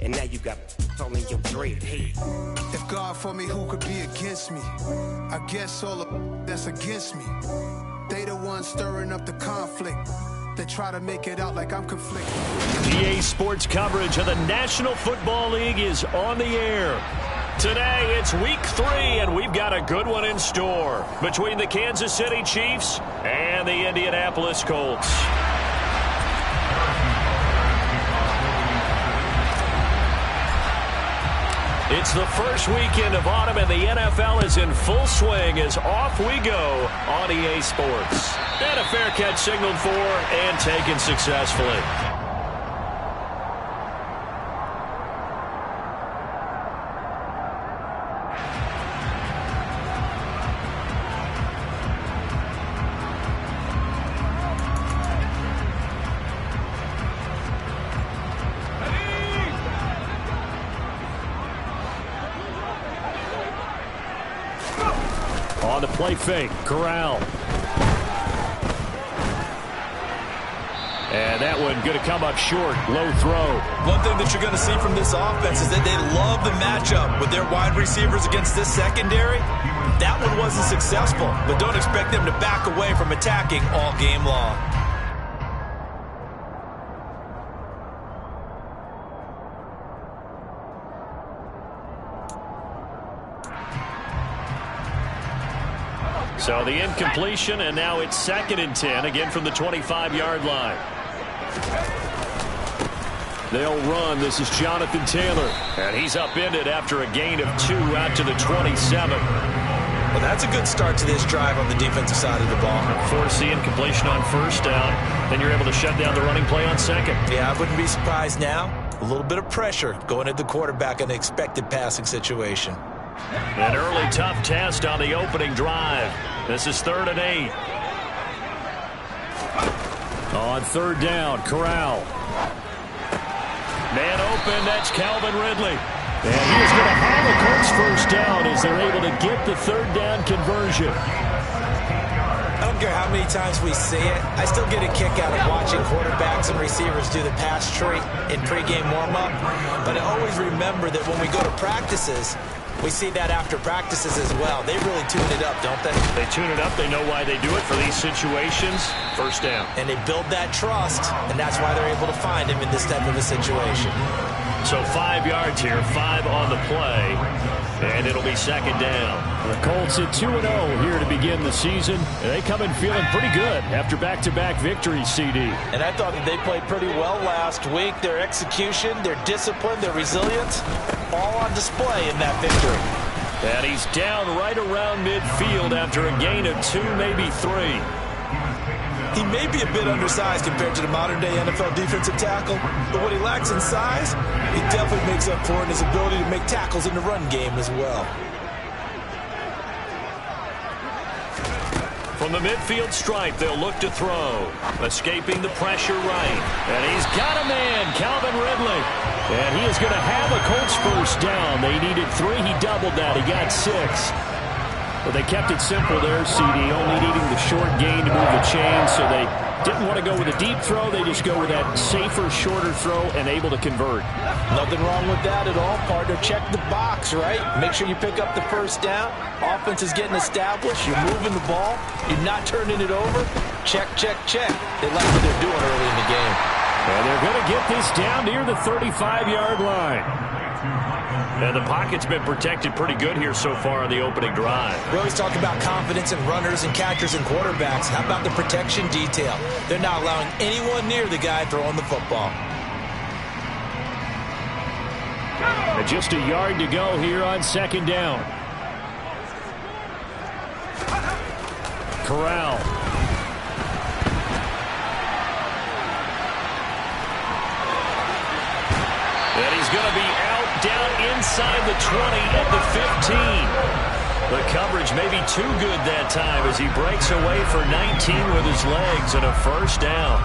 and now you got all in your dread. Hey. If God for me, who could be against me? I guess all the that's against me. They the ones stirring up the conflict. They try to make it out like I'm conflicted. EA Sports coverage of the National Football League is on the air. Today, it's Week 3, and we've got a good one in store between the Kansas City Chiefs and the Indianapolis Colts. It's the first weekend of autumn, and the NFL is in full swing as off we go on EA Sports. And a fair catch signaled for and taken successfully. On the play fake, Corral. And that one going to come up short, low throw. One thing that you're going to see from this offense is that they love the matchup with their wide receivers against this secondary. That one wasn't successful, but don't expect them to back away from attacking all game long. So the incompletion, and now it's 2nd and 10, again from the 25-yard line. They'll run. This is Jonathan Taylor. And he's upended after a gain of 2 out to the 27. Well, that's a good start to this drive on the defensive side of the ball. Force the incompletion on 1st down. Then you're able to shut down the running play on 2nd. Yeah, I wouldn't be surprised now. A little bit of pressure going at the quarterback in an expected passing situation. An early tough test on the opening drive. This is 3rd and 8. On 3rd down, Corral. Man open, that's Calvin Ridley. And he is going to have a Colts 1st down as they're able to get the 3rd down conversion. I don't care how many times we see it. I still get a kick out of watching quarterbacks and receivers do the pass tree in pregame warm-up. But I always remember that when we go to practices, we see that after practices as well. They really tune it up, don't they? They tune it up. They know why they do it for these situations. 1st down. And they build that trust, and that's why they're able to find him in this type of a situation. So 5 yards here, 5 on the play, and it'll be 2nd down. The Colts at 2-0 here to begin the season. And they come in feeling pretty good after back-to-back victories, CD. And I thought that they played pretty well last week. Their execution, their discipline, their resilience, all on display in that victory. And he's down right around midfield after a gain of 2, maybe 3. He may be a bit undersized compared to the modern-day NFL defensive tackle, but what he lacks in size, he definitely makes up for in his ability to make tackles in the run game as well. From the midfield stripe, they'll look to throw. Escaping the pressure right. And he's got a man, Calvin Ridley. And he is going to have a Colts 1st down. They needed 3. He doubled that. He got 6. But they kept it simple there, CD, only needing the short gain to move the chain, so they didn't want to go with a deep throw. They just go with that safer, shorter throw and able to convert. Nothing wrong with that at all, partner. Check the box, right? Make sure you pick up the 1st down. Offense is getting established. You're moving the ball. You're not turning it over. Check, check, check. They like what they're doing early in the game. And they're going to get this down near the 35-yard line. And the pocket's been protected pretty good here so far on the opening drive. We always talk about confidence in runners and catchers and quarterbacks. How about the protection detail? They're not allowing anyone near the guy throwing the football. And just a yard to go here on 2nd down. Corral. And he's going to be out down inside the 20 at the 15. The coverage may be too good that time as he breaks away for 19 with his legs and a 1st down.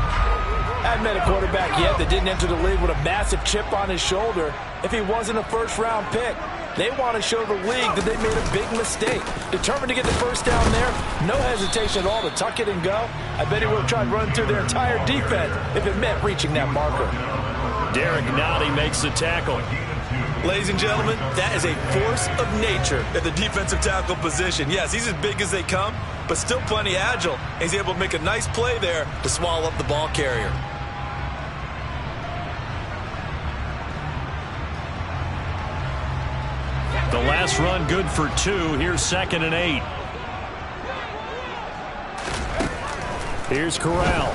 I haven't met a quarterback yet that didn't enter the league with a massive chip on his shoulder if he wasn't a 1st-round pick. They want to show the league that they made a big mistake. Determined to get the 1st down there, no hesitation at all to tuck it and go. I bet he would have tried running through their entire defense if it meant reaching that marker. Derek Nottie makes the tackle. Ladies and gentlemen, that is a force of nature at the defensive tackle position. Yes, he's as big as they come, but still plenty agile. He's able to make a nice play there to swallow up the ball carrier. The last run good for 2. Here's 2nd and 8. Here's Corral.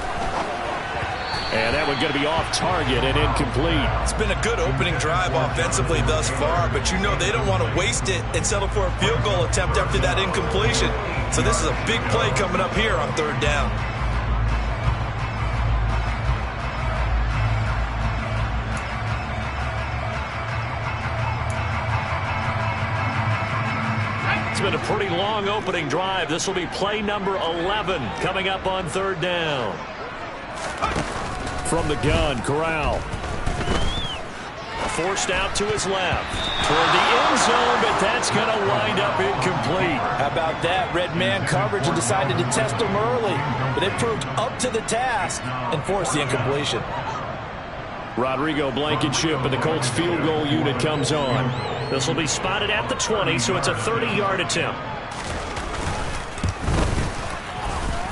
And that one going to be off target and incomplete. It's been a good opening drive offensively thus far, but you know they don't want to waste it and settle for a field goal attempt after that incompletion. So this is a big play coming up here on 3rd down. It's been a pretty long opening drive. This will be play number 11 coming up on 3rd down. From the gun, Corral. Forced out to his left. Toward the end zone, but that's going to wind up incomplete. How about that? Red man coverage and decided to test him early. But it proved up to the task and forced the incompletion. Rodrigo Blankenship and the Colts field goal unit comes on. This will be spotted at the 20, so it's a 30-yard attempt.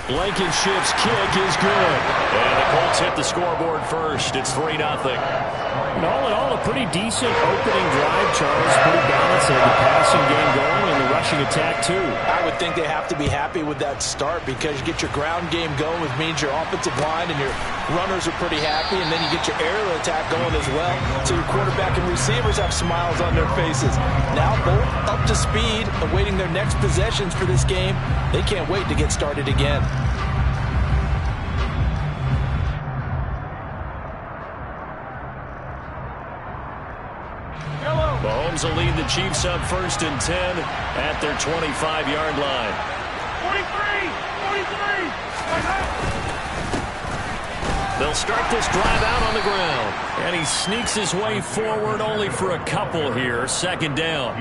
Blankenship's kick is good. And the Colts hit the scoreboard first. It's 3-0. All in all, a pretty decent opening drive, Charles. Pretty balanced. The passing game going and the rushing attack, too. I would think they have to be happy with that start because you get your ground game going, which means your offensive line and your runners are pretty happy, and then you get your aerial attack going as well. So your quarterback and receivers have smiles on their faces. Now both up to speed, awaiting their next possessions for this game. They can't wait to get started again. Mahomes will lead the Chiefs up 1st and 10 at their 25-yard line. 43. They'll start this drive out on the ground. And he sneaks his way forward only for a couple here. 2nd down.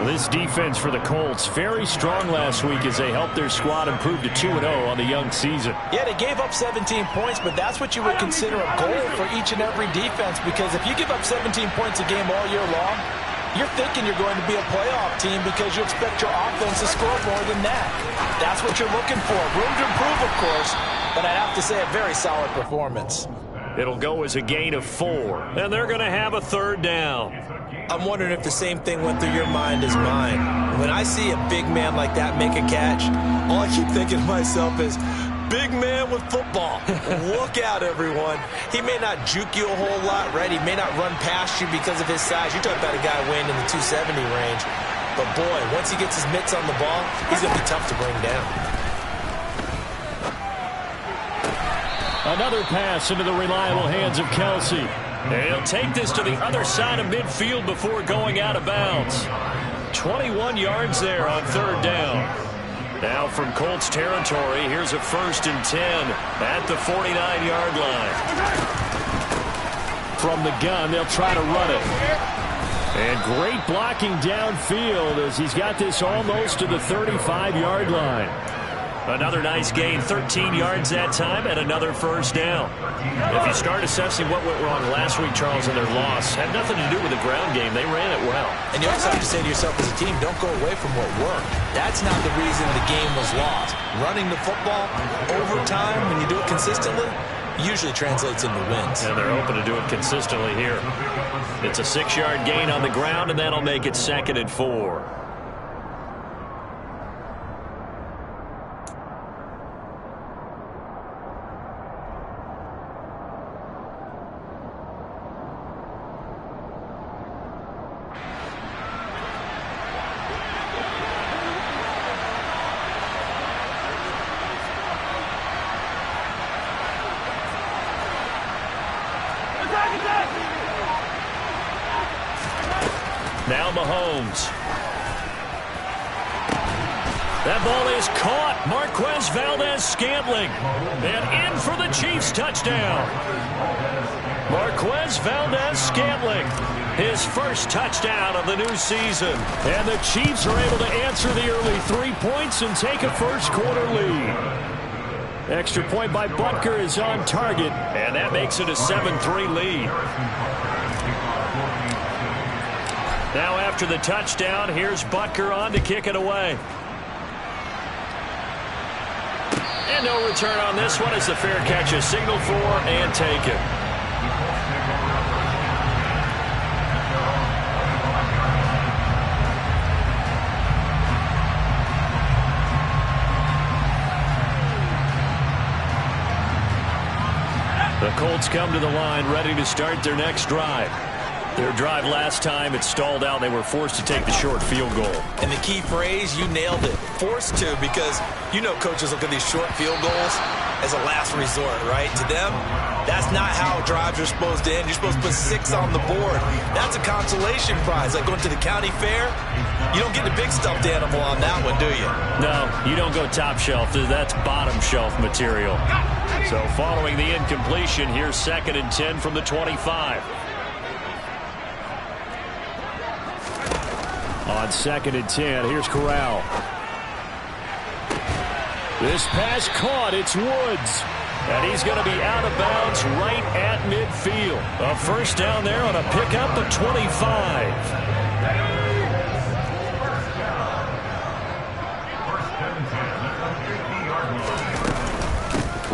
This defense for the Colts, very strong last week as they helped their squad improve to 2-0 on the young season. Yeah, they gave up 17 points, but that's what you would consider a goal for each and every defense, because if you give up 17 points a game all year long, you're thinking you're going to be a playoff team because you expect your offense to score more than that. That's what you're looking for. Room to improve, of course, but I'd have to say a very solid performance. It'll go as a gain of 4, and they're going to have a 3rd down. I'm wondering if the same thing went through your mind as mine. When I see a big man like that make a catch, all I keep thinking to myself is, big man with football. Look out, everyone. He may not juke you a whole lot, right? He may not run past you because of his size. You're talking about a guy weighing in the 270 range. But, boy, once he gets his mitts on the ball, he's going to be tough to bring down. Another pass into the reliable hands of Kelsey. And he'll take this to the other side of midfield before going out of bounds. 21 yards there on 3rd down. Now from Colts territory, here's a 1st and 10 at the 49-yard line. From the gun, they'll try to run it. And great blocking downfield as he's got this almost to the 35-yard line. Another nice gain, 13 yards that time, and another 1st down. If you start assessing what went wrong last week, Charles, in their loss, had nothing to do with the ground game. They ran it well. And you also have to say to yourself as a team, don't go away from what worked. That's not the reason the game was lost. Running the football over time, when you do it consistently, usually translates into wins. And they're open to do it consistently here. It's a 6-yard gain on the ground, and that'll make it 2nd and 4. Now Mahomes. That ball is caught. Marquez Valdez-Scantling. And in for the Chiefs touchdown. Marquez Valdez-Scantling. His first touchdown of the new season. And the Chiefs are able to answer the early 3 points and take a first quarter lead. Extra point by Butker is on target, and that makes it a 7-3 lead. Now after the touchdown, here's Butker on to kick it away. And no return on this one as the fair catch is signaled for and taken. The Colts come to the line ready to start their next drive. Their drive last time, it stalled out. They were forced to take the short field goal. And the key phrase, you nailed it. Forced to, because you know coaches look at these short field goals as a last resort, right? To them, that's not how drives are supposed to end. You're supposed to put 6 on the board. That's a consolation prize. Like going to the county fair, you don't get the big stuffed animal on that one, do you? No, you don't go top shelf. That's bottom shelf material. So following the incompletion, here's 2nd and 10 from the 25. On 2nd and 10, here's Corral. This pass caught. It's Woods. And he's going to be out of bounds right at midfield. A first down there on a pickup of 25.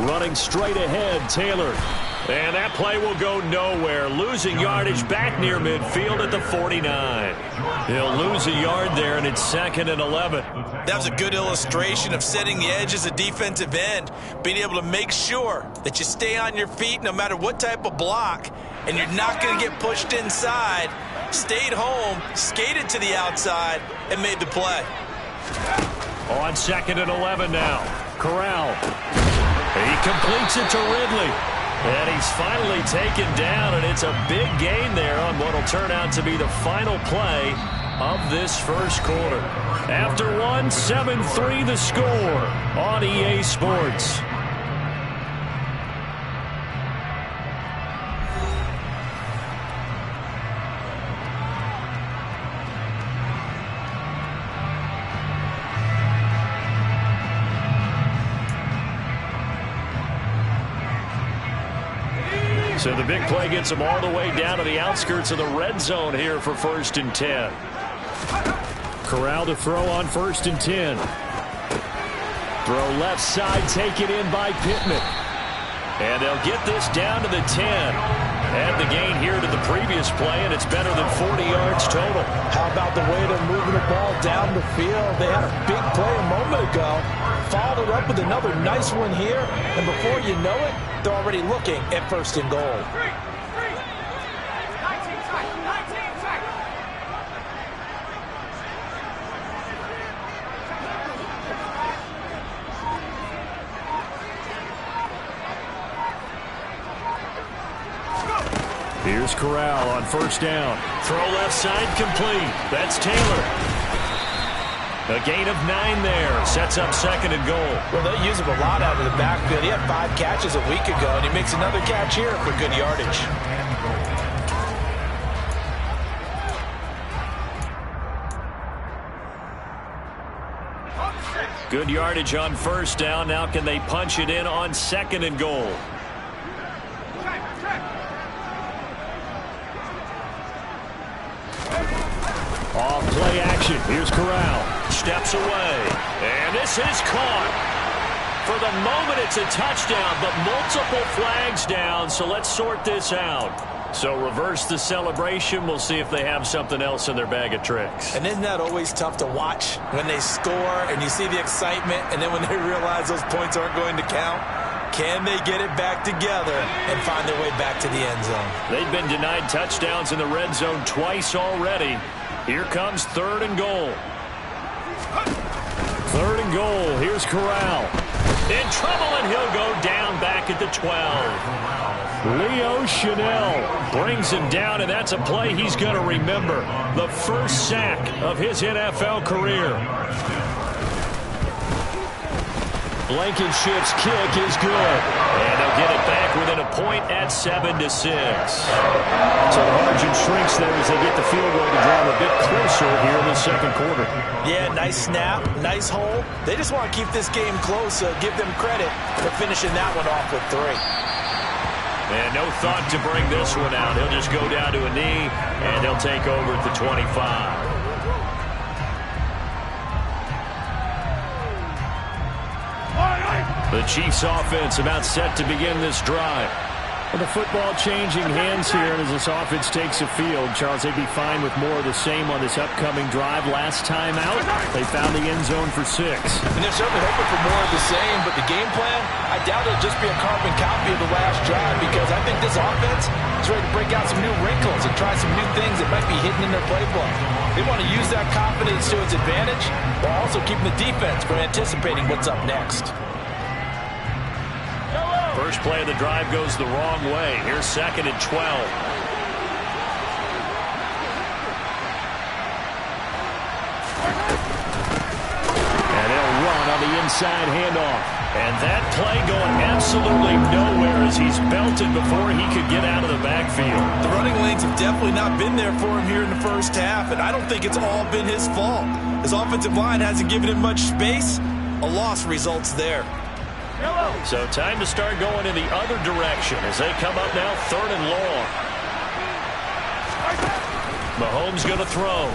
Running straight ahead, Taylor. And that play will go nowhere. Losing yardage back near midfield at the 49. He'll lose a yard there, and it's 2nd and 11. That was a good illustration of setting the edge as a defensive end, being able to make sure that you stay on your feet no matter what type of block, and you're not going to get pushed inside. Stayed home, skated to the outside, and made the play. On 2nd and 11 now. Corral. He completes it to Ridley. And he's finally taken down, and it's a big gain there on what will turn out to be the final play of this first quarter. After one, 7-3 the score on EA Sports. So the big play gets them all the way down to the outskirts of the red zone here for 1st and 10. Corral to throw on 1st and 10. Throw left side, taken in by Pittman. And they'll get this down to the 10. Add the gain here to the previous play, and it's better than 40 yards total. How about the way they're moving the ball down the field? They had a big play a moment ago. Followed it up with another nice one here, and before you know it, they're already looking at 1st and goal. Here's Corral on 1st down. Throw left side complete. That's Taylor. A gain of 9 there. Sets up 2nd and goal. Well, they use him a lot out of the backfield. He had 5 catches a week ago, and he makes another catch here for good yardage. Good yardage on 1st down. Now can they punch it in on 2nd and goal? Off play action. Here's Corral. Steps away. And this is caught. For the moment, it's a touchdown, but multiple flags down, so let's sort this out. So reverse the celebration. We'll see if they have something else in their bag of tricks. And isn't that always tough to watch when they score and you see the excitement, and then when they realize those points aren't going to count? Can they get it back together and find their way back to the end zone? They've been denied touchdowns in the red zone twice already. Here comes 3rd and goal. 3rd and goal. Here's Corral. In trouble, and he'll go down back at the 12. Leo Chanel brings him down, and that's a play he's going to remember. The first sack of his NFL career. Blankenship's kick is good. And they'll get it back within a point at 7-6. So the margin shrinks there as they get the field goal to draw them a bit closer here in the second quarter. Yeah, nice snap, nice hole. They just want to keep this game close, so give them credit for finishing that one off with 3. And no thought to bring this one out. He'll just go down to a knee, and he'll take over at the 25. The Chiefs offense about set to begin this drive. Well, the football changing hands here as this offense takes the field. Charles, they'd be fine with more of the same on this upcoming drive. Last time out, they found the end zone for 6. And they're certainly hoping for more of the same, but the game plan, I doubt it'll just be a carbon copy of the last drive, because I think this offense is ready to break out some new wrinkles and try some new things that might be hidden in their playbook. They want to use that confidence to its advantage while also keeping the defense from anticipating what's up next. First play of the drive goes the wrong way. Here's 2nd and 12. And they'll run on the inside handoff. And that play going absolutely nowhere as he's belted before he could get out of the backfield. The running lanes have definitely not been there for him here in the first half, and I don't think it's all been his fault. His offensive line hasn't given him much space. A loss results there. So time to start going in the other direction as they come up now 3rd and long. Mahomes going to throw.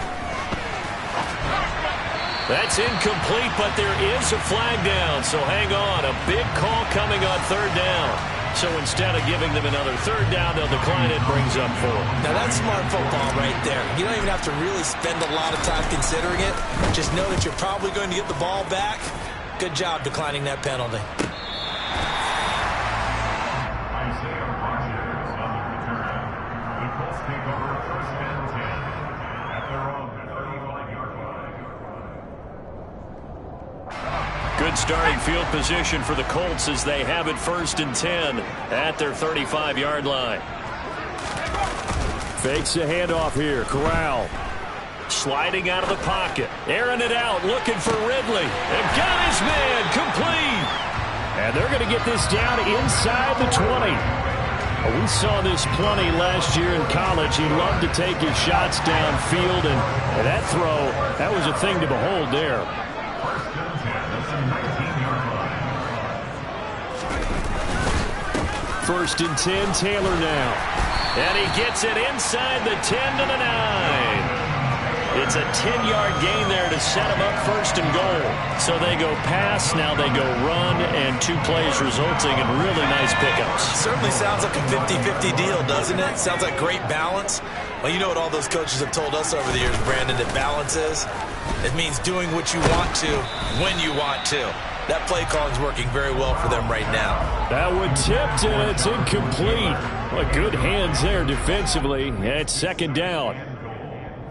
That's incomplete, but there is a flag down, so hang on. A big call coming on 3rd down. So instead of giving them another 3rd down, they'll decline it, brings up 4. Now that's smart football right there. You don't even have to really spend a lot of time considering it. Just know that you're probably going to get the ball back. Good job declining that penalty. Good starting field position for the Colts as they have it 1st and 10 at their 35-yard line. Fakes a handoff here. Corral sliding out of the pocket. Airing it out, looking for Ridley. And got his man complete. And they're going to get this down inside the 20. We saw this plenty last year in college. He loved to take his shots downfield, and that throw, that was a thing to behold there. First and 10, Taylor now. And he gets it inside the 10 to the 9. It's a 10-yard gain there to set him up 1st and goal. So they go pass, now they go run, and 2 plays resulting in really nice pickups. Certainly sounds like a 50-50 deal, doesn't it? Sounds like great balance. Well, you know what all those coaches have told us over the years, Brandon, that balance is? It means doing what you want to when you want to. That play calling is working very well for them right now. That one tipped, and it's incomplete. Well, good hands there defensively. It's 2nd down.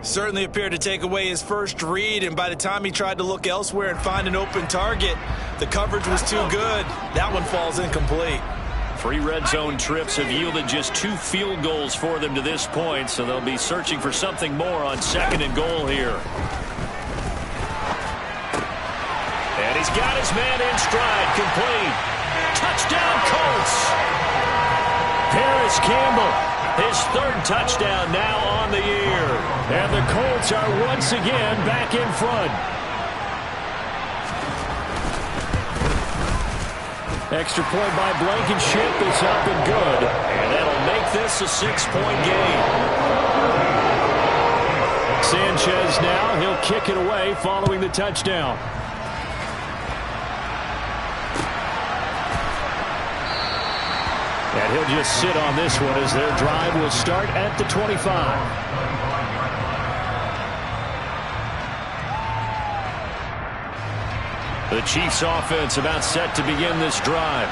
Certainly appeared to take away his first read, and by the time he tried to look elsewhere and find an open target, the coverage was too good. That one falls incomplete. 3 red zone trips have yielded just 2 field goals for them to this point, so they'll be searching for something more on 2nd and goal here. And he's got his man in stride, complete. Touchdown, Colts. Paris Campbell, his 3rd touchdown now on the year. And the Colts are once again back in front. Extra point by Blankenship is up and good. And that'll make this a 6-point game. Sanchez now, he'll kick it away following the touchdown. And he'll just sit on this one as their drive will start at the 25. The Chiefs offense about set to begin this drive.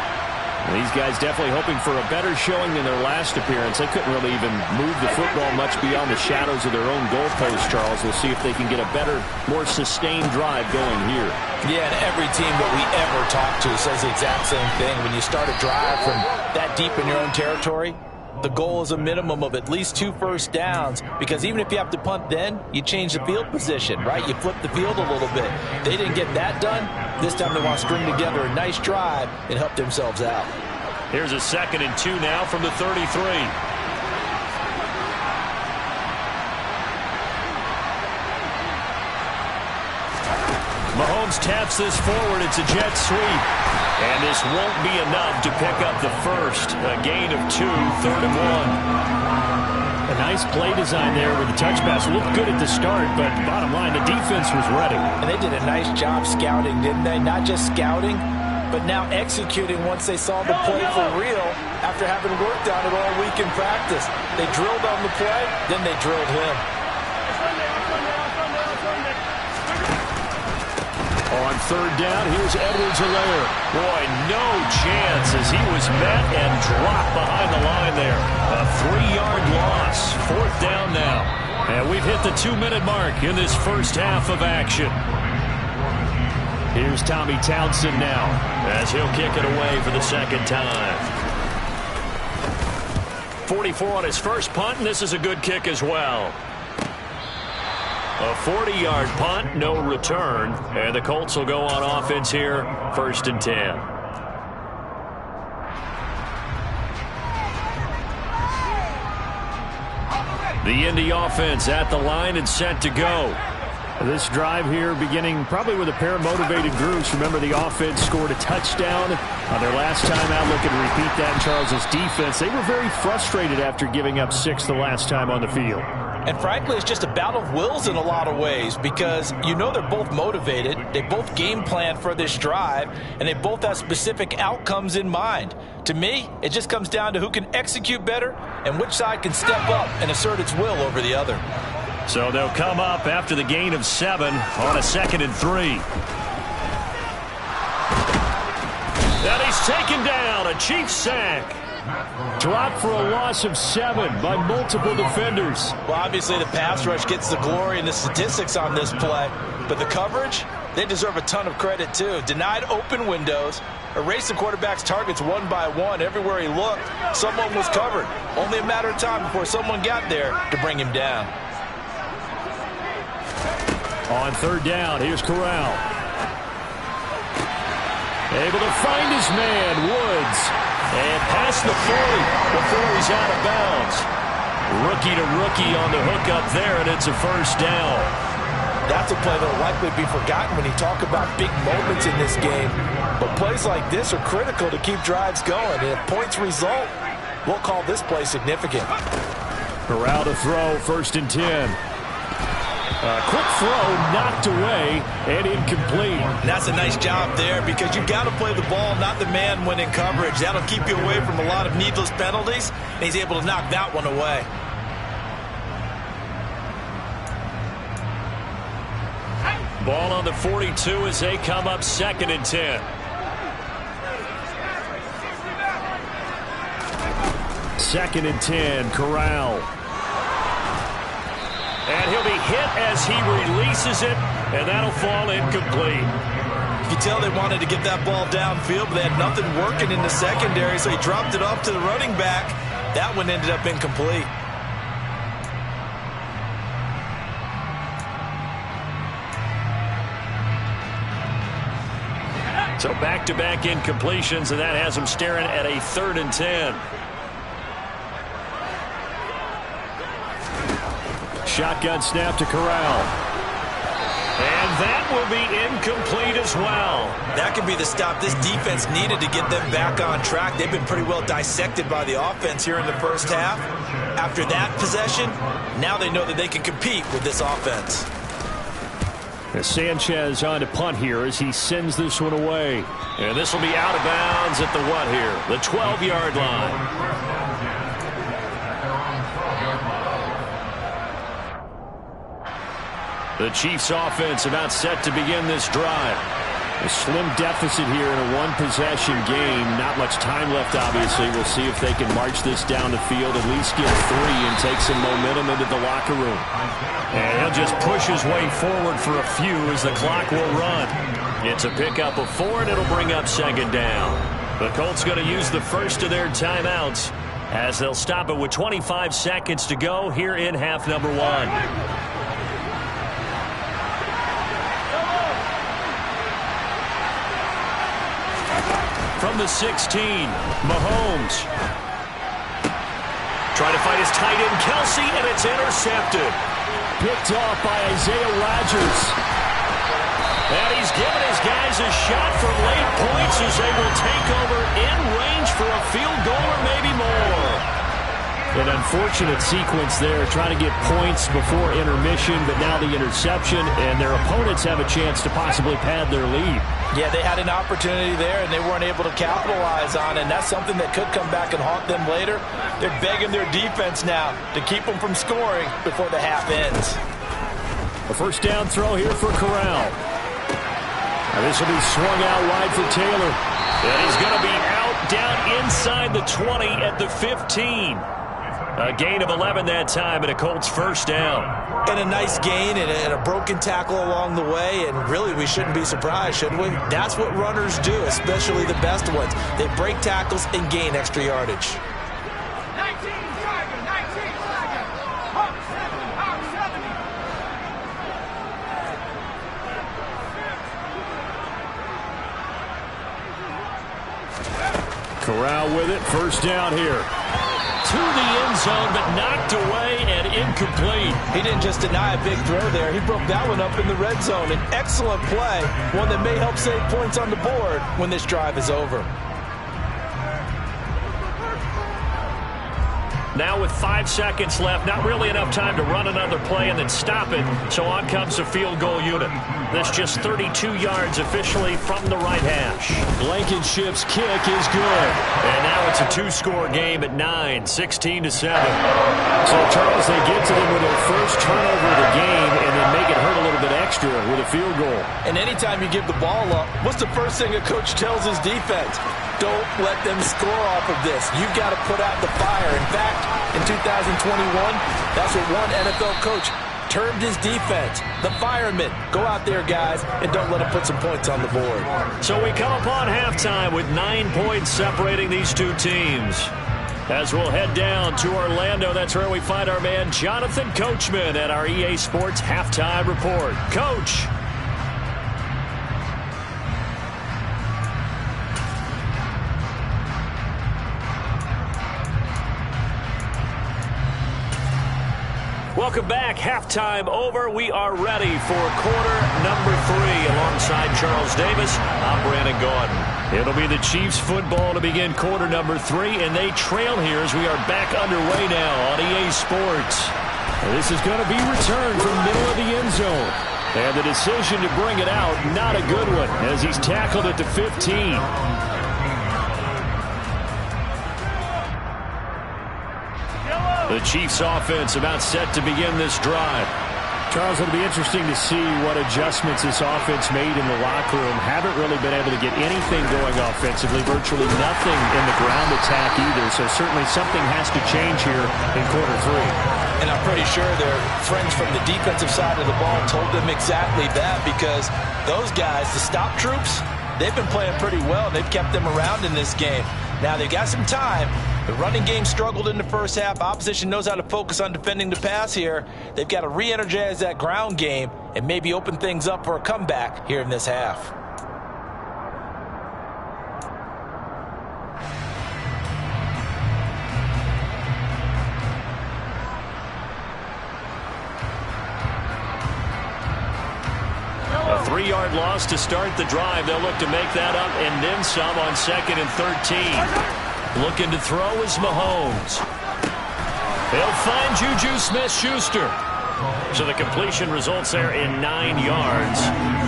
These guys definitely hoping for a better showing than their last appearance. They couldn't really even move the football much beyond the shadows of their own goalpost, Charles. We'll see if they can get a better, more sustained drive going here. Yeah, and every team that we ever talk to says the exact same thing. When you start a drive from that deep in your own territory, the goal is a minimum of at least 2 first downs, because even if you have to punt then, you change the field position, right? You flip the field a little bit. They didn't get that done. This time they want to string together a nice drive and help themselves out. Here's a 2nd and 2 now from the 33. Mahomes taps this forward. It's a jet sweep. And this won't be enough to pick up the first. A gain of 2, 3rd and 1. A nice play design there with the touch pass. Looked good at the start, but bottom line, the defense was ready. And they did a nice job scouting, didn't they? Not just scouting, but now executing once they saw the play for real after having worked on it all week in practice. They drilled on the play, then they drilled him. On 3rd down, here's Edwards-Helaire. Boy, no chance as he was met and dropped behind the line there. A 3-yard loss. 4th down now. And we've hit the 2-minute mark in this first half of action. Here's Tommy Townsend now as he'll kick it away for the 2nd time. 44 on his first punt, and this is a good kick as well. A 40-yard punt, no return, and the Colts will go on offense here, 1st and 10. The Indy offense at the line and set to go. This drive here beginning probably with a pair of motivated groups. Remember, the offense scored a touchdown on their last time out. Looking to repeat that in Charles's defense. They were very frustrated after giving up 6 the last time on the field. And frankly, it's just a battle of wills in a lot of ways because you know they're both motivated. They both game plan for this drive, and they both have specific outcomes in mind. To me, it just comes down to who can execute better and which side can step up and assert its will over the other. So they'll come up after the gain of 7 on a 2nd and 3. And he's taken down, a Chiefs sack. Dropped for a loss of 7 by multiple defenders. Well, obviously the pass rush gets the glory and the statistics on this play, but the coverage, they deserve a ton of credit too. Denied open windows, erased the quarterback's targets one by one. Everywhere he looked, someone was covered. Only a matter of time before someone got there to bring him down. On 3rd down, here's Corral. Able to find his man, Woods. And past the 40 before he's out of bounds. Rookie to rookie on the hook up there, and it's a 1st down. That's a play that will likely be forgotten when you talk about big moments in this game. But plays like this are critical to keep drives going. And if points result, we'll call this play significant. Corral to throw, 1st and 10. A quick throw knocked away and incomplete. And that's a nice job there because you've got to play the ball, not the man when in coverage. That'll keep you away from a lot of needless penalties, and he's able to knock that one away. Ball on the 42 as they come up 2nd and 10. 2nd and 10, Corral. And he'll be hit as he releases it, and that'll fall incomplete. You can tell they wanted to get that ball downfield, but they had nothing working in the secondary, so he dropped it off to the running back. That one ended up incomplete. So back-to-back incompletions, and that has him staring at a 3rd and 10. Shotgun snap to Corral. And that will be incomplete as well. That could be the stop this defense needed to get them back on track. They've been pretty well dissected by the offense here in the first half. After that possession, now they know that they can compete with this offense. Sanchez on to punt here as he sends this one away. And this will be out of bounds at the what here? The 12-yard line. The Chiefs offense about set to begin this drive. A slim deficit here in a one-possession game. Not much time left, obviously. We'll see if they can march this down the field, at least get 3 and take some momentum into the locker room. And he'll just push his way forward for a few as the clock will run. It's a pickup of 4, and it'll bring up 2nd down. The Colts going to use the first of their timeouts as they'll stop it with 25 seconds to go here in half number 1. from the 16. Mahomes. Trying to find his tight end, Kelsey, and it's intercepted. Picked off by Isaiah Rodgers. And he's given his guys a shot for late points as they will take over in range for a field goal or maybe more. An unfortunate sequence there, trying to get points before intermission, but now the interception, and their opponents have a chance to possibly pad their lead. Yeah, they had an opportunity there, and they weren't able to capitalize on it, and that's something that could come back and haunt them later. They're begging their defense now to keep them from scoring before the half ends. A first down throw here for Corral. Now this will be swung out wide for Taylor. And he's going to be out down inside the 20 at the 15. A gain of 11 that time, and a Colts first down. And a nice gain and a broken tackle along the way, and really we shouldn't be surprised, should we? That's what runners do, especially the best ones. They break tackles and gain extra yardage. Corral with it, first down here. To the end zone, but knocked away and incomplete. He didn't just deny a big throw there. He broke that one up in the red zone. An excellent play, one that may help save points on the board when this drive is over. Now with 5 seconds left, not really enough time to run another play and then stop it, so on comes the field goal unit. This just 32 yards officially from the right hash. Blankenship's kick is good. And now it's a two-score game at 9, 16-7. So, Charles, they get to them with their first turnover of the game and then make it hurt a little bit extra with a field goal. And anytime you give the ball up, what's the first thing a coach tells his defense? Don't let them score off of this. You've got to put out the fire. In fact, in 2021, that's what one NFL coach termed his defense. The firemen. Go out there, guys, and don't let them put some points on the board. So we come upon halftime with 9 points separating these two teams. As we'll head down to Orlando, that's where we find our man Jonathan Coachman at our EA Sports Halftime Report. Coach. Welcome back. Halftime over. We are ready for quarter number 3. Alongside Charles Davis, I'm Brandon Gaudin. It'll be the Chiefs football to begin quarter number 3, and they trail here as we are back underway now on EA Sports. This is going to be returned from middle of the end zone. And the decision to bring it out, not a good one, as he's tackled at the 15. The Chiefs offense about set to begin this drive. Charles, it'll be interesting to see what adjustments this offense made in the locker room. Haven't really been able to get anything going offensively, virtually nothing in the ground attack either. So certainly something has to change here in quarter 3. And I'm pretty sure their friends from the defensive side of the ball told them exactly that, because those guys, the stop troops, they've been playing pretty well. They've kept them around in this game. Now they've got some time. The running game struggled in the first half. Opposition knows how to focus on defending the pass here. They've got to re-energize that ground game and maybe open things up for a comeback here in this half. A 3-yard loss to start the drive. They'll look to make that up and then some on 2nd and 13. Looking to throw is Mahomes. He'll find Juju Smith-Schuster. So the completion results there in 9 yards.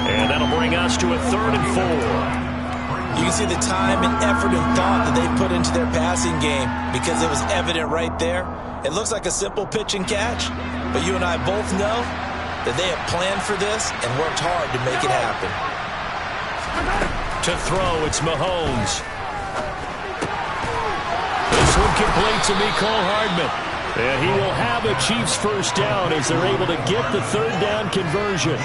And that'll bring us to a 3rd and 4. You can see the time and effort and thought that they put into their passing game, because it was evident right there. It looks like a simple pitch and catch, but you and I both know that they have planned for this and worked hard to make it happen. To throw, it's Mahomes. This one complete to Mecole Hardman. And he will have a Chiefs first down as they're able to get the 3rd down conversion.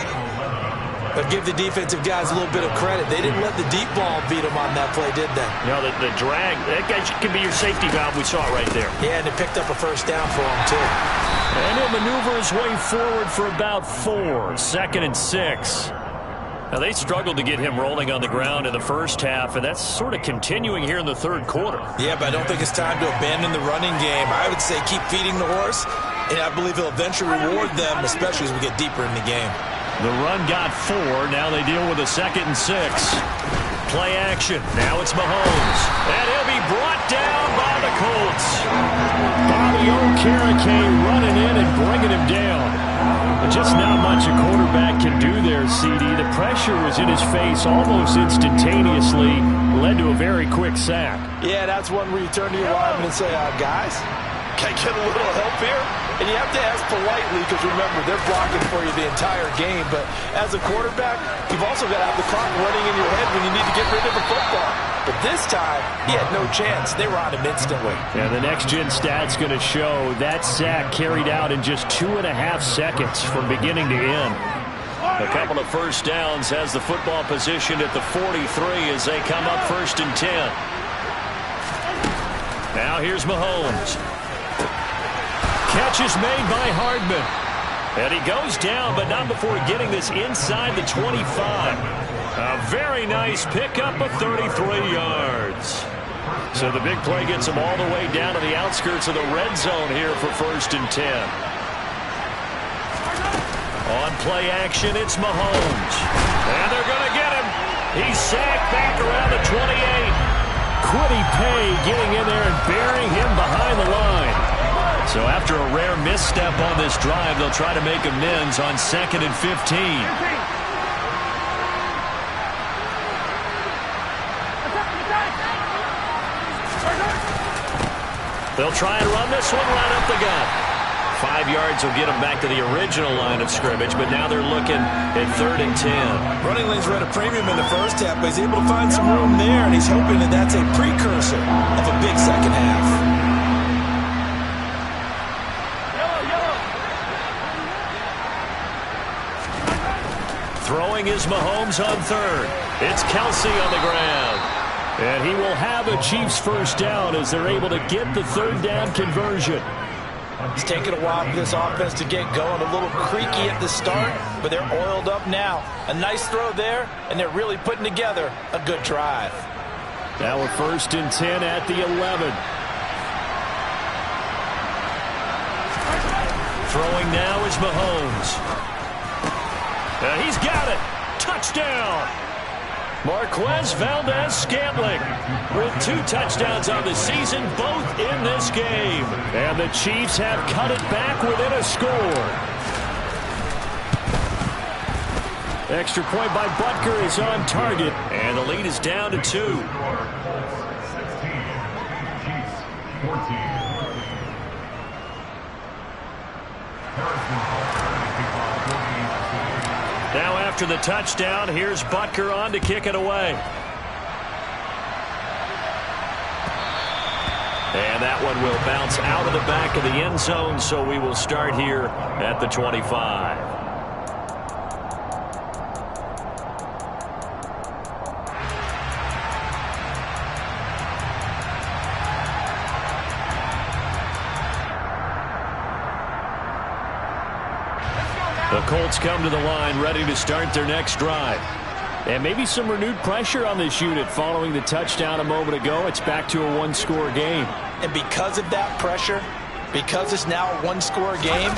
But give the defensive guys a little bit of credit. They didn't let the deep ball beat them on that play, did they? No, the drag, that guy can be your safety valve. We saw it right there. Yeah, and it picked up a first down for him, too. And he'll maneuver his way forward for about 4. 2nd and 6. Now, they struggled to get him rolling on the ground in the first half, and that's sort of continuing here in the third quarter. Yeah, but I don't think it's time to abandon the running game. I would say keep feeding the horse, and I believe he'll eventually reward them, especially as we get deeper in the game. The run got 4. Now they deal with a 2nd and 6. Play action. Now it's Mahomes. And he'll be brought down by the Colts. Bobby Okereke running in and bringing him down. But just not much a quarterback can do there, CD. The pressure was in his face almost instantaneously. Led to a very quick sack. Yeah, that's one where you turn to your lineman and say, guys, can I get a little help here? And you have to ask politely because, remember, they're blocking for you the entire game. But as a quarterback, you've also got to have the clock running in your head when you need to get rid of the football. But this time, he had no chance. They were on him instantly. Yeah, the next-gen stat's going to show that sack carried out in just 2.5 seconds from beginning to end. A couple of first downs, has the football positioned at the 43 as they come up 1st and 10. Now here's Mahomes. Catch is made by Hardman. And he goes down, but not before getting this inside the 25. A very nice pickup of 33 yards. So the big play gets him all the way down to the outskirts of the red zone here for 1st and 10. On play action, it's Mahomes. And they're going to get him. He's sacked back around the 28. Kwity Paye getting in there and burying him behind the line. So after a rare misstep on this drive, they'll try to make amends on 2nd and 15. They'll try and run this one right up the gut. 5 yards will get them back to the original line of scrimmage, but now they're looking at 3rd and 10. Running lanes were at a premium in the first half, but he's able to find some room there, and he's hoping that that's a precursor of a big second half. Throwing is Mahomes on 3rd. It's Kelsey on the ground. And he will have a Chiefs first down as they're able to get the 3rd down conversion. It's taken a while for this offense to get going. A little creaky at the start, but they're oiled up now. A nice throw there, and they're really putting together a good drive. Now we're 1st and 10 at the 11. Throwing now is Mahomes. He's got it. Touchdown. Marquez Valdez-Scantling with 2 touchdowns on the season, both in this game. And the Chiefs have cut it back within a score. Extra point by Butker is on target, and the lead is down to 2. Now after the touchdown, here's Butker on to kick it away. And that one will bounce out of the back of the end zone, so we will start here at the 25. The Colts come to the line ready to start their next drive. And maybe some renewed pressure on this unit following the touchdown a moment ago. It's back to a 1-score game. And because of that pressure, because it's now a 1-score game,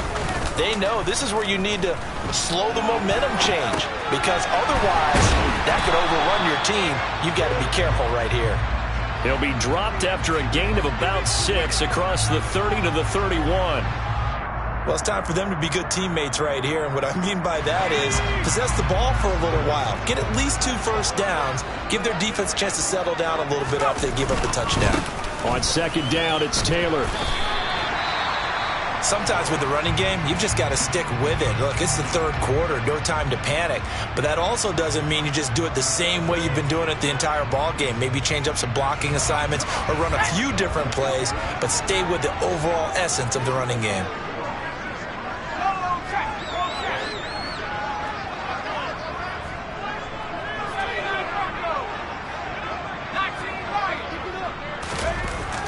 they know this is where you need to slow the momentum change. Because otherwise, that could overrun your team. You've got to be careful right here. He'll be dropped after a gain of about 6 across the 30 to the 31. Well, it's time for them to be good teammates right here. And what I mean by that is possess the ball for a little while. Get at least 2 first downs. Give their defense a chance to settle down a little bit after they give up a touchdown. On 2nd down, it's Taylor. Sometimes with the running game, you've just got to stick with it. Look, it's the 3rd quarter. No time to panic. But that also doesn't mean you just do it the same way you've been doing it the entire ball game. Maybe change up some blocking assignments or run a few different plays, but stay with the overall essence of the running game.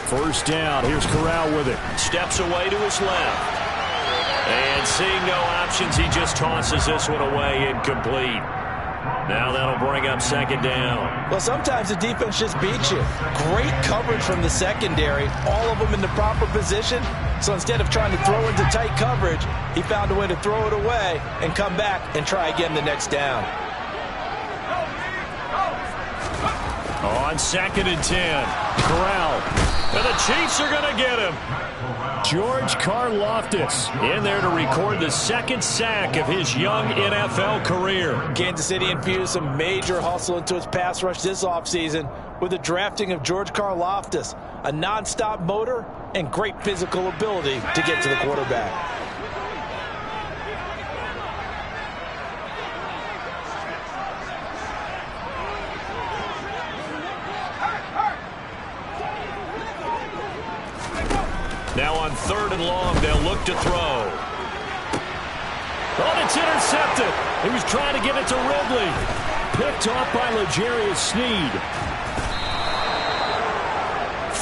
First down. Here's Corral with it. Steps away to his left. And seeing no options, he just tosses this one away incomplete. Now that'll bring up second down. Well, sometimes the defense just beats you. Great coverage from the secondary, all of them in the proper position. So instead of trying to throw into tight coverage, he found a way to throw it away and come back and try again the next down. On 2nd and 10, Corral. And the Chiefs are going to get him. George Karlaftis in there to record the second sack of his young NFL career. Kansas City infused some major hustle into its pass rush this offseason with the drafting of George Karlaftis, a nonstop motor and great physical ability to get to the quarterback. Now on 3rd and long, they'll look to throw. Oh, it's intercepted. He was trying to give it to Ridley. Picked off by L'Jarius Sneed.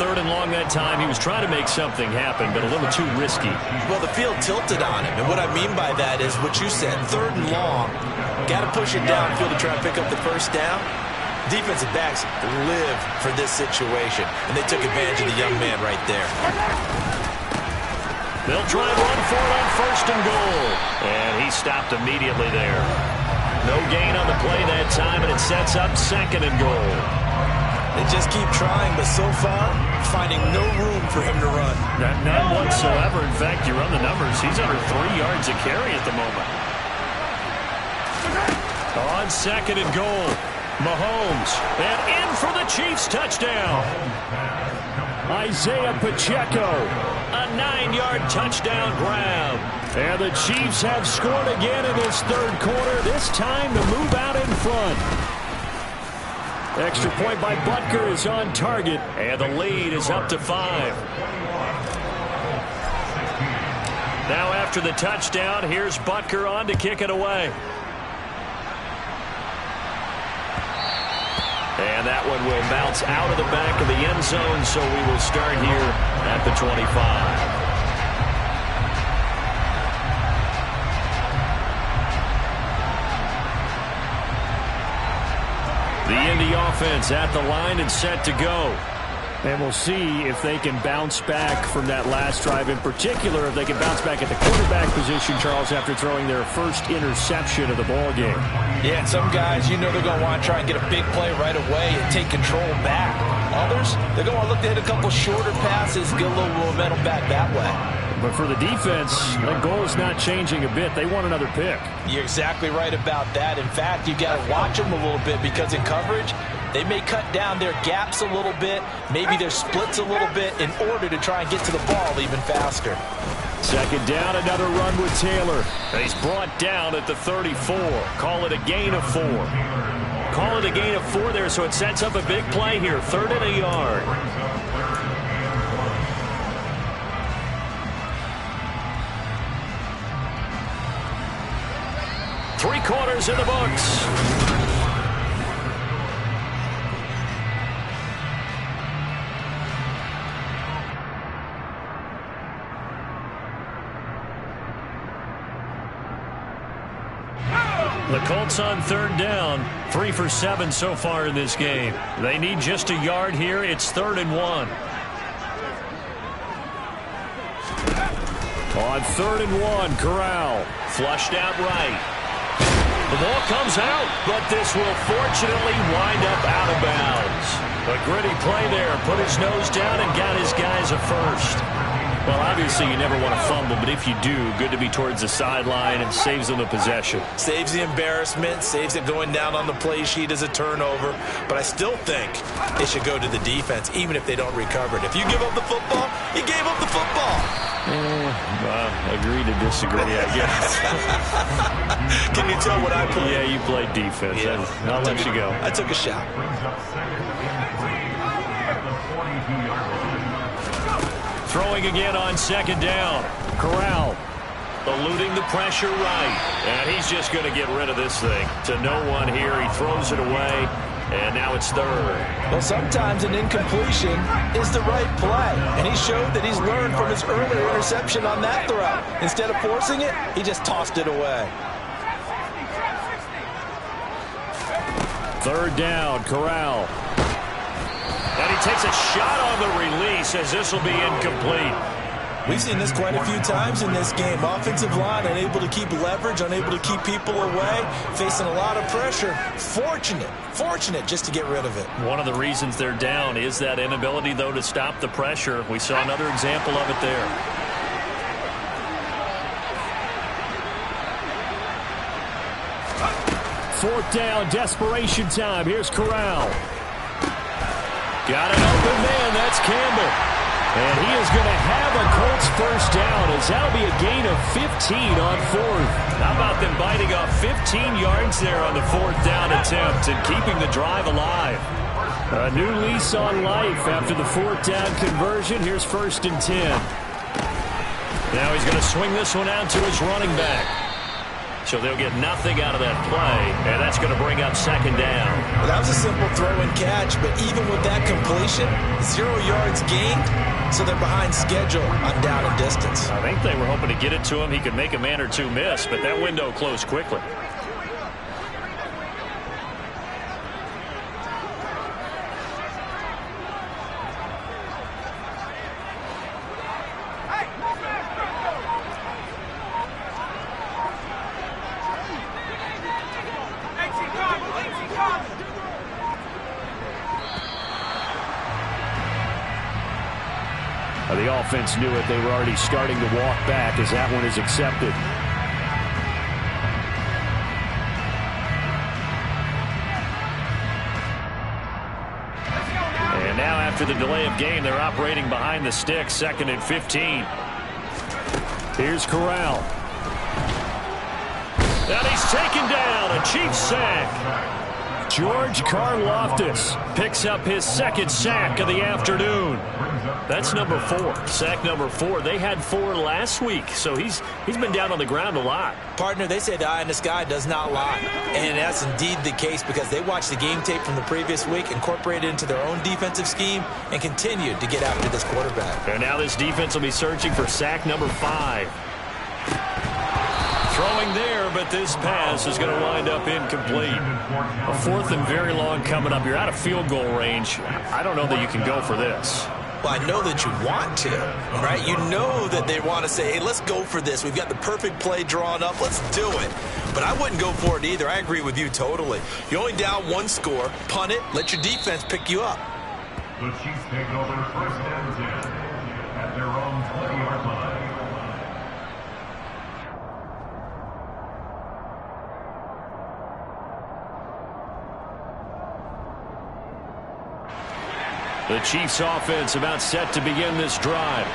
3rd and long that time. He was trying to make something happen, but a little too risky. Well, the field tilted on him, and what I mean by that is what you said, 3rd and long. Got to push it downfield to try to pick up the first down. Defensive backs live for this situation, and they took advantage of the young man right there. They'll try and run for it on 1st and goal. And he stopped immediately there. No gain on the play that time, and it sets up 2nd and goal. They just keep trying, but so far, finding no room for him to run. None whatsoever. In fact, you run the numbers. He's under 3 yards a carry at the moment. On 2nd and goal, Mahomes. And in for the Chiefs touchdown. Isaiah Pacheco, a 9-yard touchdown grab. And the Chiefs have scored again in this 3rd quarter, this time to move out in front. Extra point by Butker is on target, and the lead is up to 5. Now after the touchdown, here's Butker on to kick it away. And that one will bounce out of the back of the end zone, so we will start here at the 25. The Indy offense at the line and set to go. And we'll see if they can bounce back from that last drive, in particular if they can bounce back at the quarterback position, Charles, after throwing their first interception of the ball game. Yeah, and some guys, you know they're going to want to try and get a big play right away and take control back. Others, they're going to want to look to hit a couple shorter passes, get a little momentum back that way. But for the defense, that goal is not changing a bit. They want another pick. You're exactly right about that. In fact, you've got to watch them a little bit because in coverage, they may cut down their gaps a little bit, maybe their splits a little bit in order to try and get to the ball even faster. 2nd down, another run with Taylor. He's brought down at the 34. Call it a gain of 4. Call it a gain of 4 there, so it sets up a big play here. 3rd and a yard. Three quarters in the books. The Colts on 3rd down, 3 for 7 so far in this game. They need just a yard here. It's 3rd and 1. On 3rd and 1, Corral flushed out right. The ball comes out, but this will fortunately wind up out of bounds. A gritty play there, put his nose down and got his guys a first. Well, obviously you never want to fumble, but if you do, good to be towards the sideline and saves them the possession. Saves the embarrassment, saves it going down on the play sheet as a turnover. But I still think it should go to the defense, even if they don't recover it. If you give up the football, you gave up the football. Agree to disagree, I guess. Can you tell what I played? Yeah, you played defense. Yeah. I'll let you go. I took a shot. Throwing again on 2nd down. Corral eluding the pressure right. And he's just going to get rid of this thing. To no one here. He throws it away. And now it's 3rd. Well, sometimes an incompletion is the right play. And he showed that he's learned from his earlier interception on that throw. Instead of forcing it, he just tossed it away. Third down, Corral. And he takes a shot on the release as this will be incomplete. We've seen this quite a few times in this game. Offensive line unable to keep leverage, unable to keep people away, facing a lot of pressure. Fortunate just to get rid of it. One of the reasons they're down is that inability, though, to stop the pressure. We saw another example of it there. Fourth down, desperation time. Here's Corral. Got an open man. That's Campbell. And he is going to have a Colts first down as that'll be a gain of 15 on fourth. How about them biting off 15 yards there on the fourth down attempt and keeping the drive alive? A new lease on life after the fourth down conversion. Here's 1st and 10. Now he's going to swing this one out to his running back. So they'll get nothing out of that play, and that's going to bring up 2nd down. Well, that was a simple throw and catch, but even with that completion, 0 yards gained, so they're behind schedule on down and distance. I think they were hoping to get it to him. He could make a man or two miss, but that window closed quickly. The offense knew it. They were already starting to walk back as that one is accepted. And now after the delay of game, they're operating behind the sticks, 2nd and 15. Here's Corral. And he's taken down. A Chiefs sack. George Karlaftis picks up his 2nd sack of the afternoon. That's number 4. Sack number 4. They had 4 last week, so he's been down on the ground a lot. Partner, they say the eye in the sky does not lie. And that's indeed the case because they watched the game tape from the previous week, incorporated it into their own defensive scheme, and continued to get after this quarterback. And now this defense will be searching for sack number 5. Throwing there, but this pass is going to wind up incomplete. A 4th and very long coming up. You're out of field goal range. I don't know that you can go for this. Well, I know that you want to, right? You know that they want to say, hey, let's go for this. We've got the perfect play drawn up. Let's do it. But I wouldn't go for it either. I agree with you totally. You're only down 1 score. Punt it. Let your defense pick you up. The Chiefs take over 1st and 10 at their own 20-yard line. The Chiefs offense about set to begin this drive.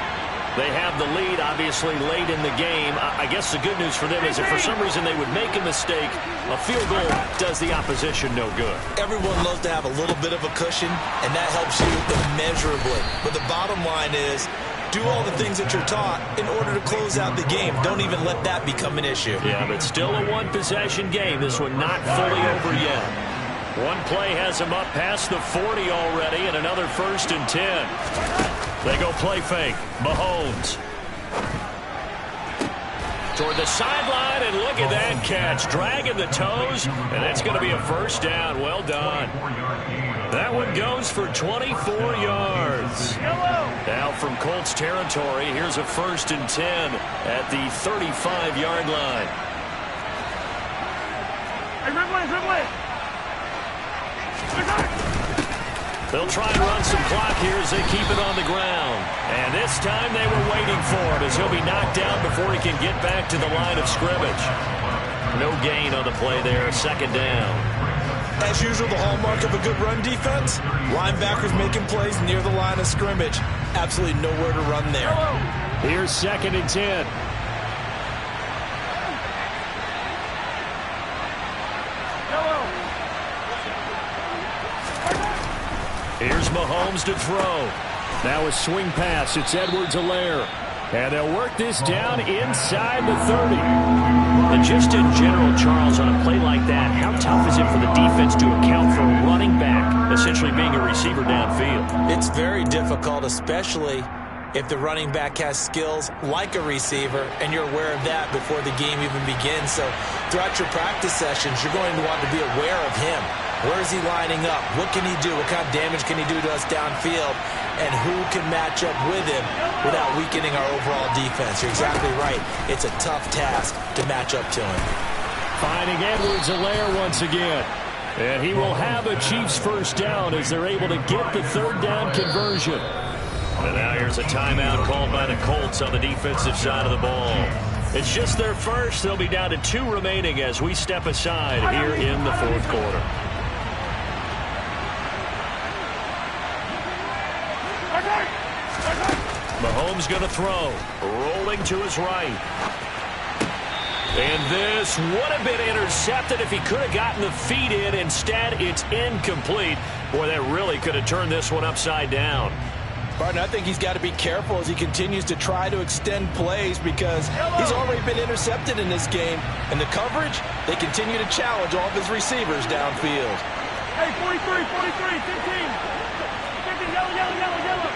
They have the lead, obviously, late in the game. I guess the good news for them is if for some reason they would make a mistake, a field goal does the opposition no good. Everyone loves to have a little bit of a cushion, and that helps you immeasurably. But the bottom line is, do all the things that you're taught in order to close out the game. Don't even let that become an issue. Yeah, but still a one-possession game. This one not fully over yet. One play has him up past the 40 already, and another 1st and 10. They go play fake. Mahomes. Toward the sideline, and look at that catch. Dragging the toes, and that's going to be a 1st down. Well done. That one goes for 24 yards. Now from Colts territory, here's a 1st and 10 at the 35-yard line. They'll try and run some clock here as they keep it on the ground. And this time they were waiting for him as he'll be knocked down before he can get back to the line of scrimmage. No gain on the play there, 2nd down. As usual, the hallmark of a good run defense, linebackers making plays near the line of scrimmage. Absolutely nowhere to run there. Here's 2nd and 10. Here's Mahomes to throw. Now a swing pass. It's Edwards-Helaire. And they'll work this down inside the 30. And just in general, Charles, on a play like that, how tough is it for the defense to account for a running back essentially being a receiver downfield? It's very difficult, especially if the running back has skills like a receiver, and you're aware of that before the game even begins. So throughout your practice sessions, you're going to want to be aware of him. Where is he lining up? What can he do? What kind of damage can he do to us downfield? And who can match up with him without weakening our overall defense? You're exactly right. It's a tough task to match up to him. Finding Edwards-Helaire once again. And he will have a Chiefs first down as they're able to get the third down conversion. And now here's a timeout called by the Colts on the defensive side of the ball. It's just their first. They'll be down to 2 remaining as we step aside here in the fourth quarter. Mahomes going to throw. Rolling to his right. And this would have been intercepted if he could have gotten the feet in. Instead, it's incomplete. Boy, that really could have turned this one upside down. Partner, I think he's got to be careful as he continues to try to extend plays because he's already been intercepted in this game. And the coverage, they continue to challenge all of his receivers downfield. Hey, 43, 43, 15. 15, yellow, yellow, yellow, yellow.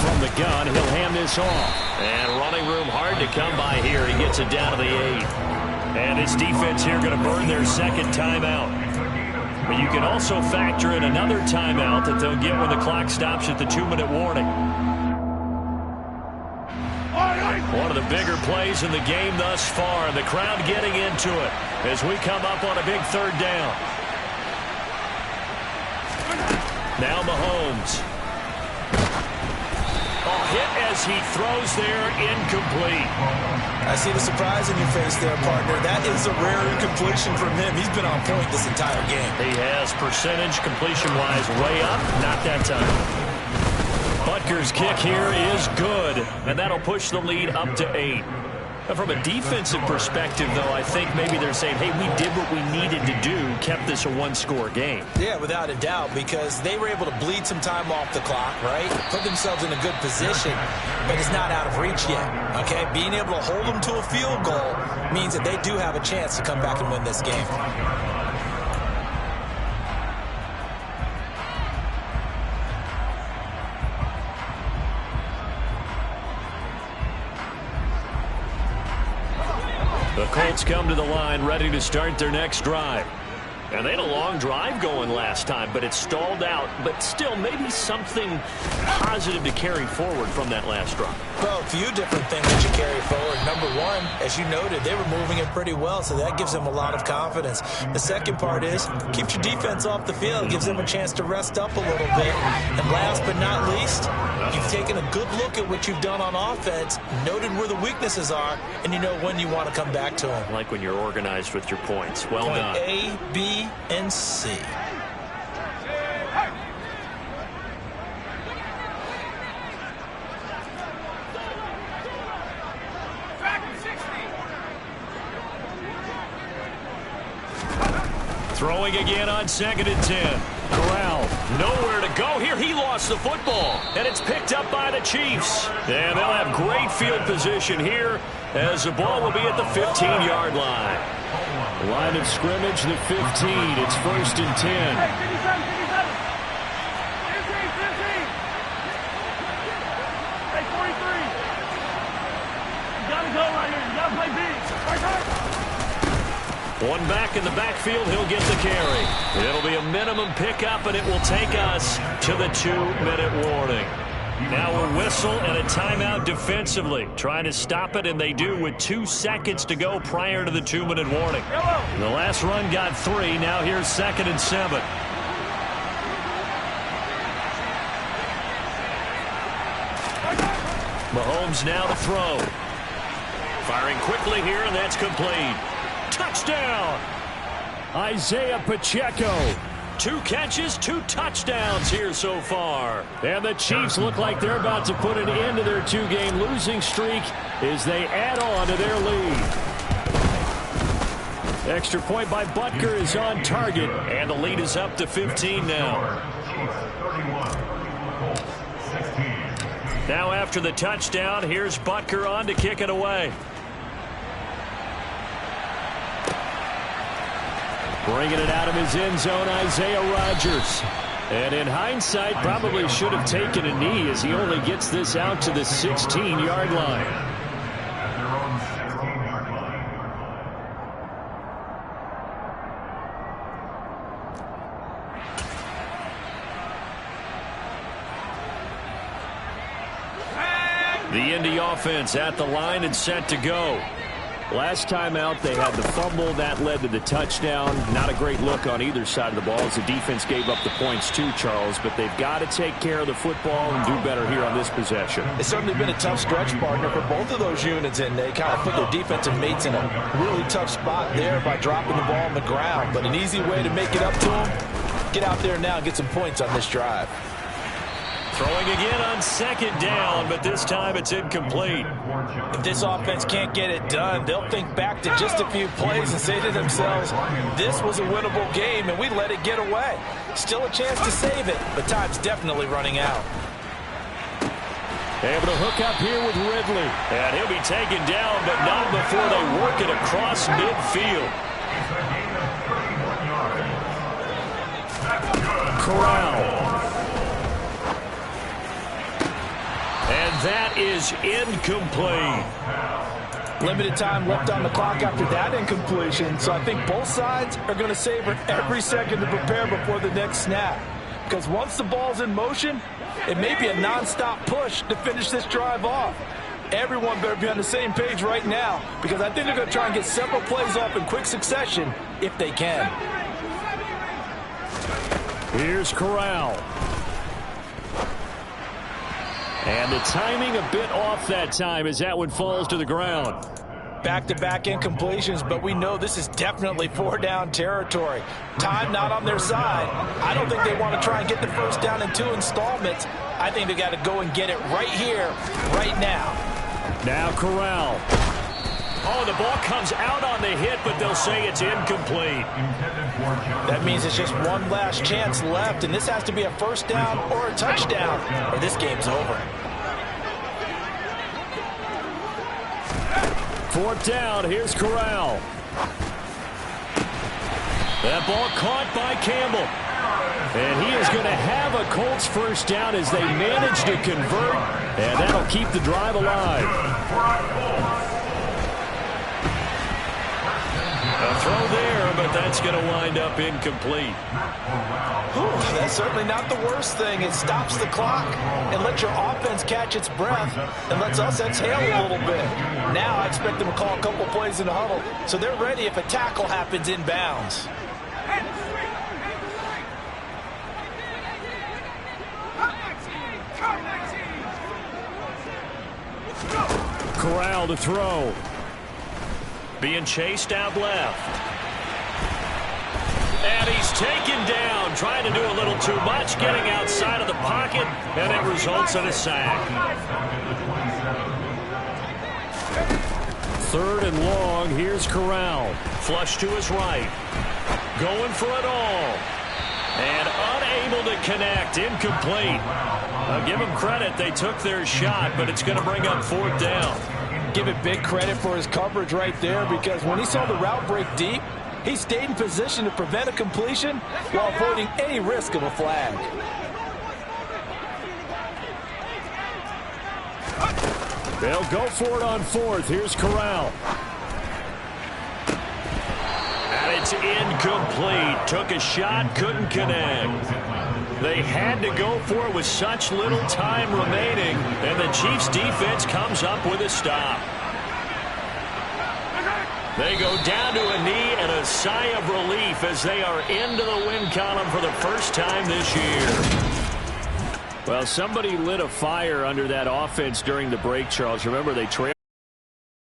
From the gun, he'll hand this off. And running room hard to come by here. He gets it down to the 8. And his defense here going to burn their second timeout. But you can also factor in another timeout that they'll get when the clock stops at the 2-minute warning. One of the bigger plays in the game thus far. And the crowd getting into it as we come up on a big third down. Now Mahomes. Hit as he throws there, incomplete. I see the surprise in your face there, partner. That is a rare incompletion from him. He's been on point this entire game. He has percentage completion-wise way up, not that time. Butker's kick here is good, and that'll push the lead up to 8. Now, from a defensive perspective, though, I think maybe they're saying, hey, we did what we needed to do, kept this a 1-score game. Yeah, without a doubt, because they were able to bleed some time off the clock, right? Put themselves in a good position, but it's not out of reach yet, okay? Being able to hold them to a field goal means that they do have a chance to come back and win this game. The Colts come to the line ready to start their next drive. And they had a long drive going last time, but it stalled out. But still, maybe something positive to carry forward from that last drive. Well, a few different things that you carry forward. Number one, as you noted, they were moving it pretty well, so that gives them a lot of confidence. The second part is, keeps your defense off the field, gives them a chance to rest up a little bit. And last but not least, you've taken a good look at what you've done on offense, noted where the weaknesses are, and you know when you want to come back to them. Like when you're organized with your points. Well done. Point A, B, and C. Throwing again on 2nd and 10. Corral, nowhere to go here. He lost the football, and it's picked up by the Chiefs. And they'll have great field position here as the ball will be at the 15-yard line. Line of scrimmage, the 15. It's 1st and 10. Hey, 57, 57. 15, 15. Hey, 43. You got to go right here. You got to play big. Right. One back in the backfield, he'll get the carry. It'll be a minimum pickup, and it will take us to the 2-minute warning. Now a whistle and a timeout defensively. Trying to stop it, and they do with 2 seconds to go prior to the 2-minute warning. The last run got 3. Now here's 2nd and 7. Mahomes now to throw. Firing quickly here, and that's complete. Touchdown! Isaiah Pacheco. 2 catches, 2 touchdowns here so far. And the Chiefs look like they're about to put an end to their 2-game losing streak as they add on to their lead. Extra point by Butker is on target, and the lead is up to 15 now. Now after the touchdown, here's Butker on to kick it away. Bringing it out of his end zone, Isaiah Rodgers. And in hindsight, probably should have taken a knee as he only gets this out to the 16-yard line. The Indy offense at the line and set to go. Last time out, they had the fumble. That led to the touchdown. Not a great look on either side of the ball as the defense gave up the points too, Charles. But they've got to take care of the football and do better here on this possession. It's certainly been a tough stretch, partner, for both of those units, and they kind of put their defensive mates in a really tough spot there by dropping the ball on the ground. But an easy way to make it up to them, get out there now and get some points on this drive. Throwing again on second down, but this time it's incomplete. If this offense can't get it done, they'll think back to just a few plays and say to themselves, this was a winnable game and we let it get away. Still a chance to save it, but time's definitely running out. Able to hook up here with Ridley. And he'll be taken down, but not before they work it across midfield. Corral. And that is incomplete. Limited time left on the clock after that incompletion, so I think both sides are going to savor every second to prepare before the next snap. Because once the ball's in motion, it may be a nonstop push to finish this drive off. Everyone better be on the same page right now, because I think they're going to try and get several plays off in quick succession if they can. Here's Corral. And the timing a bit off that time as that one falls to the ground. Back-to-back incompletions, but we know this is definitely four-down territory. Time not on their side. I don't think they want to try and get the first down in 2 installments. I think they got to go and get it right here, right now. Now Corral. Oh, the ball comes out on the hit, but they'll say it's incomplete. That means it's just one last chance left, and this has to be a first down or a touchdown, or this game's over. 4th down, here's Corral. That ball caught by Campbell. And he is going to have a Colts first down as they manage to convert, and that'll keep the drive alive. A throw there, but that's going to wind up incomplete. That's certainly not the worst thing. It stops the clock and lets your offense catch its breath and lets us exhale a little bit. Now I expect them to call a couple plays in the huddle so they're ready if a tackle happens inbounds. Corral to throw. Being chased out left. And he's taken down, trying to do a little too much, getting outside of the pocket, and it results in a sack. 3rd and long, here's Corral. Flush to his right. Going for it all. And unable to connect, incomplete. I'll give him credit, they took their shot, but it's going to bring up 4th down. Give it big credit for his coverage right there, because when he saw the route break deep, he stayed in position to prevent a completion while avoiding any risk of a flag. They'll go for it on 4th. Here's Corral. And it's incomplete. Took a shot, couldn't connect. They had to go for it with such little time remaining, and the Chiefs defense comes up with a stop. They go down to a knee and a sigh of relief as they are into the win column for the first time this year. Well, somebody lit a fire under that offense during the break, Charles. Remember, they trailed.